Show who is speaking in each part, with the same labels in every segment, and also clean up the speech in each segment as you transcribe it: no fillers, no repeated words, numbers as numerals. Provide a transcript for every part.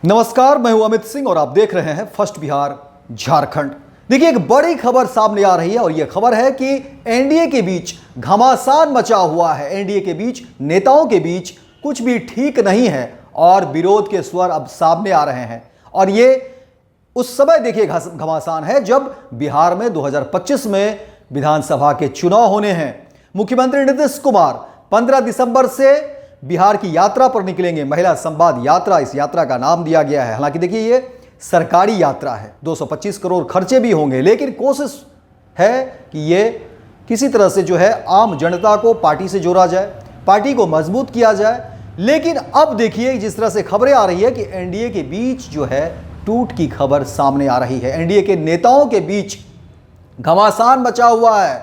Speaker 1: नमस्कार, मैं हूं अमित सिंह और आप देख रहे हैं फर्स्ट बिहार झारखंड। देखिए, एक बड़ी खबर सामने आ रही है और यह खबर है कि एनडीए के बीच घमासान मचा हुआ है। एनडीए के बीच नेताओं के बीच कुछ भी ठीक नहीं है और विरोध के स्वर अब सामने आ रहे हैं। और ये उस समय देखिए घमासान है जब बिहार में 2025 में विधानसभा के चुनाव होने हैं। मुख्यमंत्री नीतीश कुमार 15 दिसंबर से बिहार की यात्रा पर निकलेंगे। महिला संवाद यात्रा इस यात्रा का नाम दिया गया है। हालांकि देखिए, ये सरकारी यात्रा है, 225 करोड़ खर्चे भी होंगे, लेकिन कोशिश है कि ये किसी तरह से जो है आम जनता को पार्टी से जोड़ा जाए, पार्टी को मजबूत किया जाए। लेकिन अब देखिए, जिस तरह से खबरें आ रही है कि एनडीए के बीच जो है टूट की खबर सामने आ रही है। एनडीए के नेताओं के बीच घमासान मचा हुआ है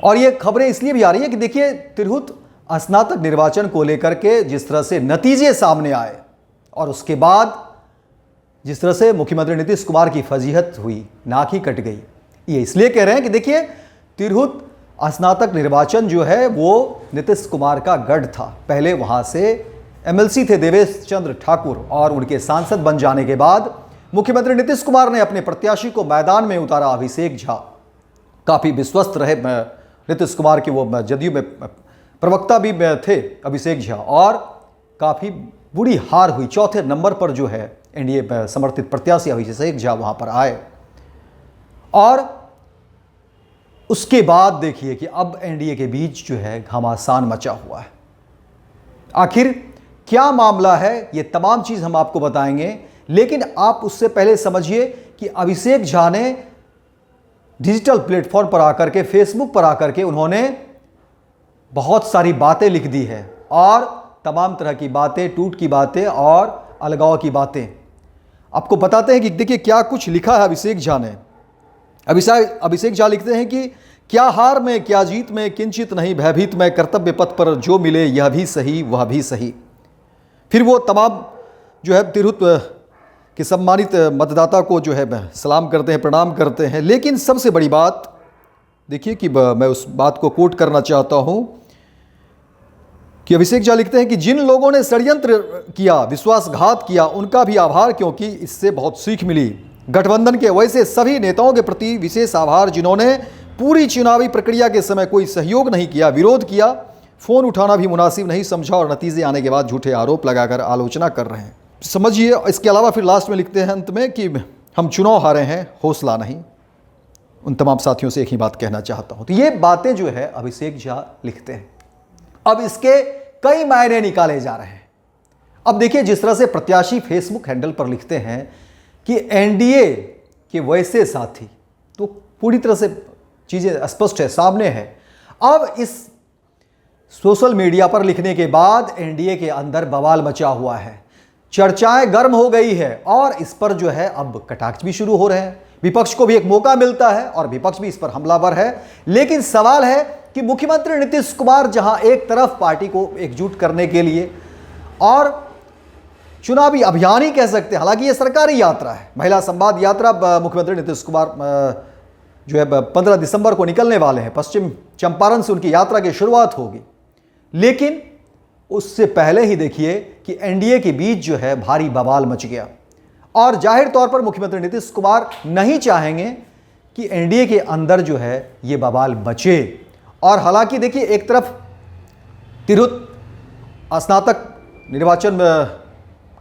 Speaker 1: और ये खबरें इसलिए भी आ रही है कि देखिए, तिरहुत स्नातक निर्वाचन को लेकर के जिस तरह से नतीजे सामने आए और उसके बाद जिस तरह से मुख्यमंत्री नीतीश कुमार की फजीहत हुई, नाक ही कट गई। ये इसलिए कह रहे हैं कि देखिए, तिरहुत स्नातक निर्वाचन जो है वो नीतीश कुमार का गढ़ था। पहले वहां से एमएलसी थे देवेश चंद्र ठाकुर और उनके सांसद बन जाने के बाद मुख्यमंत्री नीतीश कुमार ने अपने प्रत्याशी को मैदान में उतारा, अभिषेक झा। काफी विश्वस्त रहे नीतीश कुमार के, वो जदयू में प्रवक्ता भी थे अभिषेक झा, और काफ़ी बुरी हार हुई। चौथे नंबर पर जो है एनडीए समर्थित प्रत्याशी अभिषेक झा वहां पर आए और उसके बाद देखिए कि अब एनडीए के बीच जो है घमासान मचा हुआ है। आखिर क्या मामला है, ये तमाम चीज़ हम आपको बताएंगे, लेकिन आप उससे पहले समझिए कि अभिषेक झा ने डिजिटल प्लेटफॉर्म पर आकर के, फेसबुक पर आकर के उन्होंने बहुत सारी बातें लिख दी है और तमाम तरह की बातें, टूट की बातें और अलगाव की बातें। आपको बताते हैं कि देखिए क्या कुछ लिखा है अभिषेक झा ने। अभिषेक झा लिखते हैं कि क्या हार में क्या जीत में किंचित नहीं भयभीत में, कर्तव्य पथ पर जो मिले यह भी सही वह भी सही। फिर वो तमाम जो है तिरहुत के सम्मानित मतदाता को जो है सलाम करते हैं, प्रणाम करते हैं। लेकिन सबसे बड़ी बात देखिए कि मैं उस बात को कोट करना चाहता हूं कि अभिषेक झा लिखते हैं कि जिन लोगों ने षड्यंत्र किया, विश्वासघात किया, उनका भी आभार, क्योंकि इससे बहुत सीख मिली। गठबंधन के वैसे सभी नेताओं के प्रति विशेष आभार जिन्होंने पूरी चुनावी प्रक्रिया के समय कोई सहयोग नहीं किया, विरोध किया, फोन उठाना भी मुनासिब नहीं समझा और नतीजे आने के बाद झूठे आरोप लगाकर आलोचना कर रहे हैं। समझिए, इसके अलावा फिर लास्ट में लिखते हैं अंत में कि हम चुनाव हारे हैं, हौसला नहीं। उन तमाम साथियों से एक ही बात कहना चाहता हूं। तो ये बातें जो है अभिषेक झा लिखते हैं। अब इसके कई मायने निकाले जा रहे हैं। अब देखिए, जिस तरह से प्रत्याशी फेसबुक हैंडल पर लिखते हैं कि एनडीए के वैसे साथी, तो पूरी तरह से चीजें स्पष्ट है, सामने है। अब इस सोशल मीडिया पर लिखने के बाद एनडीए के अंदर बवाल मचा हुआ है, चर्चाएं गर्म हो गई है और इस पर जो है अब कटाक्ष भी शुरू हो रहे हैं। विपक्ष को भी एक मौका मिलता है और विपक्ष भी इस पर हमलावर है। लेकिन सवाल है कि मुख्यमंत्री नीतीश कुमार जहां एक तरफ पार्टी को एकजुट करने के लिए और चुनावी अभियान ही कह सकते हैं, हालांकि यह सरकारी यात्रा है, महिला संवाद यात्रा, मुख्यमंत्री नीतीश कुमार जो है 15 दिसंबर को निकलने वाले हैं। पश्चिम चंपारण से उनकी यात्रा की शुरुआत होगी। लेकिन उससे पहले ही देखिए कि एनडीए के बीच जो है भारी बवाल मच गया और जाहिर तौर पर मुख्यमंत्री नीतीश कुमार नहीं चाहेंगे कि एनडीए के अंदर जो है ये बवाल बचे। और हालांकि देखिए, एक तरफ तिरहुत स्नातक निर्वाचन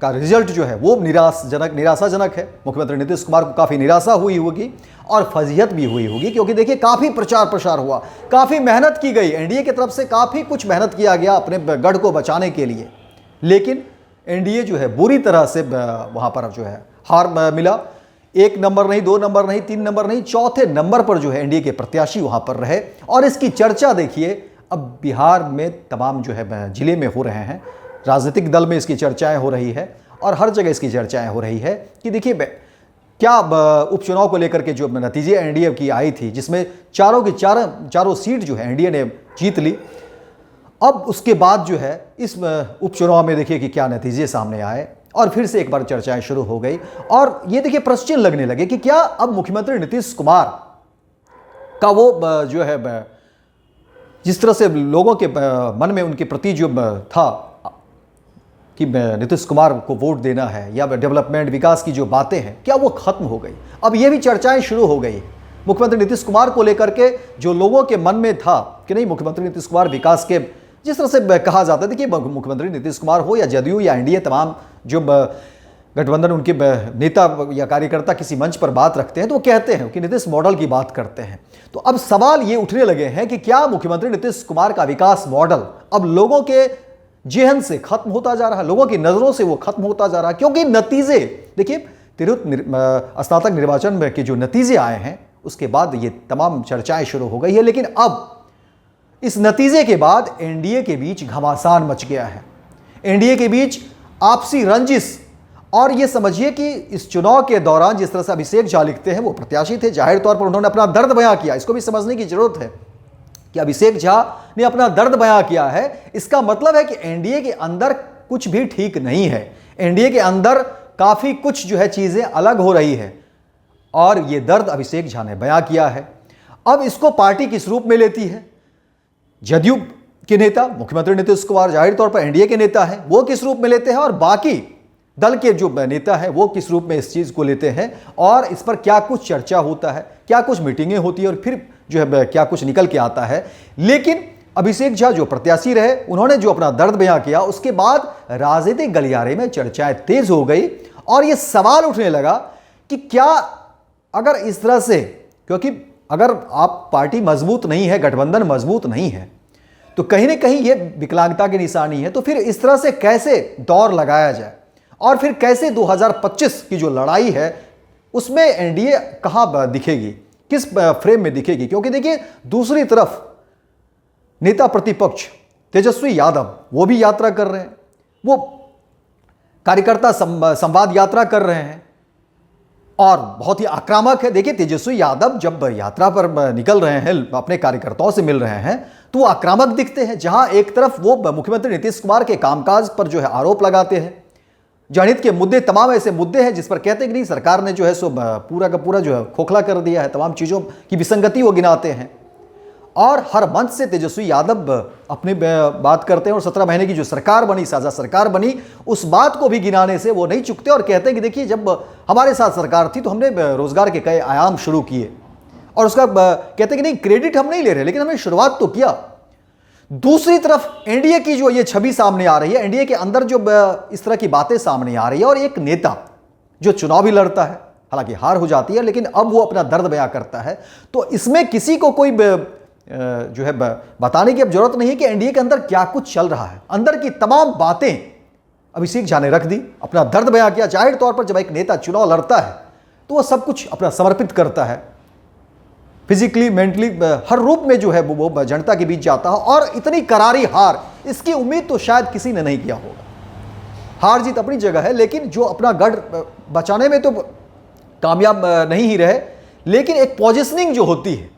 Speaker 1: का रिजल्ट जो है वो निराशाजनक है। मुख्यमंत्री नीतीश कुमार को काफ़ी निराशा हुई होगी और फजीहत भी हुई होगी, क्योंकि देखिए काफ़ी प्रचार प्रसार हुआ, काफ़ी मेहनत की गई, एनडीए की तरफ से काफ़ी कुछ मेहनत किया गया अपने गढ़ को बचाने के लिए। लेकिन एनडीए जो है बुरी तरह से वहाँ पर जो है हार मिला। 1 नंबर नहीं, 2 नंबर नहीं, 3 नंबर नहीं, चौथे नंबर पर जो है एनडीए के प्रत्याशी वहाँ पर रहे। और इसकी चर्चा देखिए अब बिहार में तमाम जो है जिले में हो रहे हैं, राजनीतिक दल में इसकी चर्चाएं हो रही है और हर जगह इसकी चर्चाएं हो रही है कि देखिए क्या उपचुनाव को लेकर के जो नतीजे एनडीए की आई थी, जिसमें चारों सीट जो है एनडीए ने जीत ली। अब उसके बाद जो है इस उपचुनाव में देखिए कि क्या नतीजे सामने आए और फिर से एक बार चर्चाएं शुरू हो गई और ये देखिए प्रश्न लगने लगे कि क्या अब मुख्यमंत्री नीतीश कुमार का वो जो है जिस तरह से लोगों के मन में उनके प्रति जो था कि नीतीश कुमार को वोट देना है या डेवलपमेंट विकास की जो बातें हैं क्या वो खत्म हो गई? अब ये भी चर्चाएं शुरू हो गई मुख्यमंत्री नीतीश कुमार को लेकर के, जो लोगों के मन में था कि नहीं मुख्यमंत्री नीतीश कुमार विकास के, जिस तरह से कहा जाता है, देखिए मुख्यमंत्री नीतीश कुमार हो या जदयू या एनडीए, तमाम जो गठबंधन उनके नेता या कार्यकर्ता किसी मंच पर बात रखते हैं तो वो कहते हैं कि नीतीश मॉडल की बात करते हैं। तो अब सवाल ये उठने लगे हैं कि क्या मुख्यमंत्री नीतीश कुमार का विकास मॉडल अब लोगों के जेहन से खत्म होता जा रहा है, लोगों की नजरों से वो खत्म होता जा रहा है? क्योंकि नतीजे देखिए, तिरहुत स्नातक निर्वाचन में के जो नतीजे आए हैं उसके बाद ये तमाम चर्चाएं शुरू हो गई है। लेकिन अब इस नतीजे के बाद एनडीए के बीच घमासान मच गया है, एनडीए के बीच आपसी रंजिश। और ये समझिए कि इस चुनाव के दौरान जिस तरह से अभिषेक झा लिखते हैं, वो प्रत्याशी थे, जाहिर तौर पर उन्होंने अपना दर्द बयां किया। इसको भी समझने की जरूरत है कि अभिषेक झा ने अपना दर्द बयां किया है। इसका मतलब है कि एनडीए के अंदर कुछ भी ठीक नहीं है, एनडीए के अंदर काफी कुछ जो है चीजें अलग हो रही है, और ये दर्द अभिषेक झा ने बयां किया है। अब इसको पार्टी किस रूप में लेती है? जदयू के नेता मुख्यमंत्री नीतीश कुमार जाहिर तौर पर एनडीए के नेता हैं, वो किस रूप में लेते हैं, और बाकी दल के जो नेता हैं वो किस रूप में इस चीज को लेते हैं, और इस पर क्या कुछ चर्चा होता है, क्या कुछ मीटिंगें होती है, और फिर जो है क्या कुछ निकल के आता है। लेकिन अभिषेक झा जो प्रत्याशी रहे, उन्होंने जो अपना दर्द बयां किया, उसके बाद राजनीतिक गलियारे में चर्चाएं तेज हो गई, और यह सवाल उठने लगा कि क्या अगर इस तरह से, क्योंकि अगर आप पार्टी मजबूत नहीं है, गठबंधन मजबूत नहीं है, तो कहीं ना कहीं यह विकलांगता की निशानी है। तो फिर इस तरह से कैसे दौर लगाया जाए, और फिर कैसे 2025 की जो लड़ाई है उसमें एनडीए कहां दिखेगी, किस फ्रेम में दिखेगी? क्योंकि देखिए, दूसरी तरफ नेता प्रतिपक्ष तेजस्वी यादव वो भी यात्रा कर रहे हैं, वो कार्यकर्ता संवाद यात्रा कर रहे हैं, और बहुत ही आक्रामक है। देखिए, तेजस्वी यादव जब यात्रा पर निकल रहे हैं, अपने कार्यकर्ताओं से मिल रहे हैं, तो वो आक्रामक दिखते हैं। जहां एक तरफ वो मुख्यमंत्री नीतीश कुमार के कामकाज पर जो है आरोप लगाते हैं, जनहित के मुद्दे, तमाम ऐसे मुद्दे हैं जिस पर कहते हैं कि नहीं सरकार ने जो है सो पूरा का पूरा जो है खोखला कर दिया है, तमाम चीज़ों की विसंगति वो गिनाते हैं, और हर मंच से तेजस्वी यादव अपनी बात करते हैं। और 17 महीने की जो सरकार बनी, साझा सरकार बनी, उस बात को भी गिनाने से वो नहीं चुकते, और कहते हैं कि देखिए, जब हमारे साथ सरकार थी तो हमने रोजगार के कई आयाम शुरू किए, और उसका कहते हैं कि नहीं क्रेडिट हम नहीं ले रहे, लेकिन हमने शुरुआत तो किया। दूसरी तरफ एनडीए की जो ये छवि सामने आ रही है, एनडीए के अंदर जो इस तरह की बातें सामने आ रही है, और एक नेता जो चुनाव भी लड़ता है, हालांकि हार हो जाती है, लेकिन अब वो अपना दर्द बयां करता है। तो इसमें किसी को कोई जो है बताने की अब जरूरत नहीं है कि एनडीए के अंदर क्या कुछ चल रहा है। अंदर की तमाम बातें अभिषेक झा ने रख दी, अपना दर्द बयां किया। जाहिर तौर पर जब एक नेता चुनाव लड़ता है तो वह सब कुछ अपना समर्पित करता है, फिजिकली, मेंटली, हर रूप में जो है वो जनता के बीच जाता है। और इतनी करारी हार, इसकी उम्मीद तो शायद किसी ने नहीं किया होगा। हार जीत अपनी जगह है, लेकिन जो अपना गढ़ बचाने में तो कामयाब नहीं ही रहे, लेकिन एक पोजीशनिंग जो होती है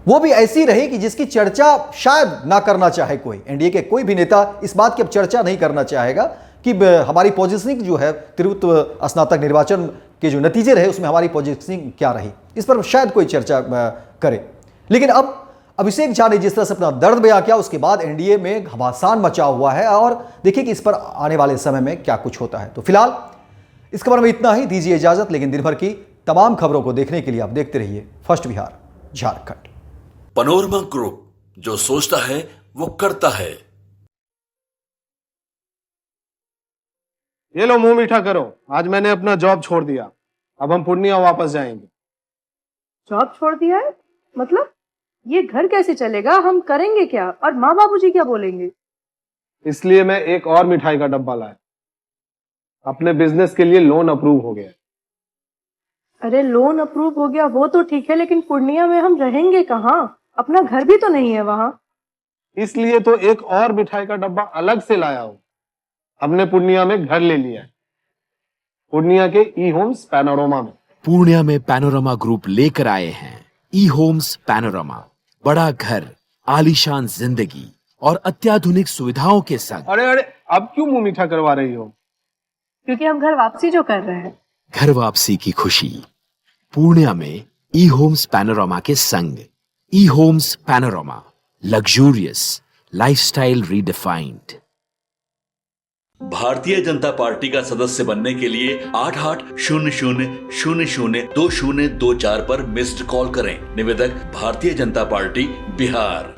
Speaker 1: वो भी ऐसी रही कि जिसकी चर्चा शायद ना करना चाहे कोई। एनडीए के कोई भी नेता इस बात की अब चर्चा नहीं करना चाहेगा कि हमारी पोजीशनिंग जो है तिरहुत स्नातक निर्वाचन के जो नतीजे रहे उसमें हमारी पोजीशनिंग क्या रही, इस पर शायद कोई चर्चा करे। लेकिन अब अभिषेक झा ने जिस तरह से अपना दर्द बयां किया, उसके बाद एनडीए में घमासान मचा हुआ है, और देखिए कि इस पर आने वाले समय में क्या कुछ होता है। तो फिलहाल इस खबर में इतना ही, दीजिए इजाजत। लेकिन दिन भर की तमाम खबरों को देखने के लिए आप देखते रहिए first Bihar Jharkhand.
Speaker 2: Panorama group, जो सोचता है वो करता है।
Speaker 3: ये लो, मुंह मीठा करो। आज मैंने अपना जॉब छोड़ दिया, अब हम पूर्णिया वापस जाएंगे।
Speaker 4: जॉब छोड़ दिया है? मतलब ये घर कैसे चलेगा? हम करेंगे क्या? और माँ बाबूजी क्या बोलेंगे?
Speaker 3: इसलिए मैं एक और मिठाई का डब्बा लाया। अपने बिजनेस के लिए लोन अप्रूव हो गया।
Speaker 4: अरे लोन अप्रूव हो गया वो तो ठीक है, लेकिन पूर्णिया में हम रहेंगे कहाँ? अपना घर भी तो नहीं है वहाँ।
Speaker 3: इसलिए तो एक और मिठाई का डब्बा अलग से लाया हूँ। हमने पूर्णिया में घर ले लिया है, पूर्णिया के ई होम्स पैनोरमा में।
Speaker 5: पूर्णिया में पैनोरमा ग्रुप लेकर आए हैं ई होम्स पैनोरमा। बड़ा घर, आलीशान जिंदगी और अत्याधुनिक सुविधाओं के संग।
Speaker 3: अरे अरे, अब क्यों मुंह मीठा करवा रही हो?
Speaker 4: क्योंकि हम घर वापसी जो कर रहे हैं।
Speaker 5: घर वापसी की खुशी पूर्णिया में ई होम्स पैनोरमा के संग। E Homes Panorama, luxurious lifestyle redefined.
Speaker 2: Bharatiya Janata party का सदस्य बनने के लिए 8800002024 पर मिस्ड कॉल करें। निवेदक भारतीय जनता पार्टी बिहार।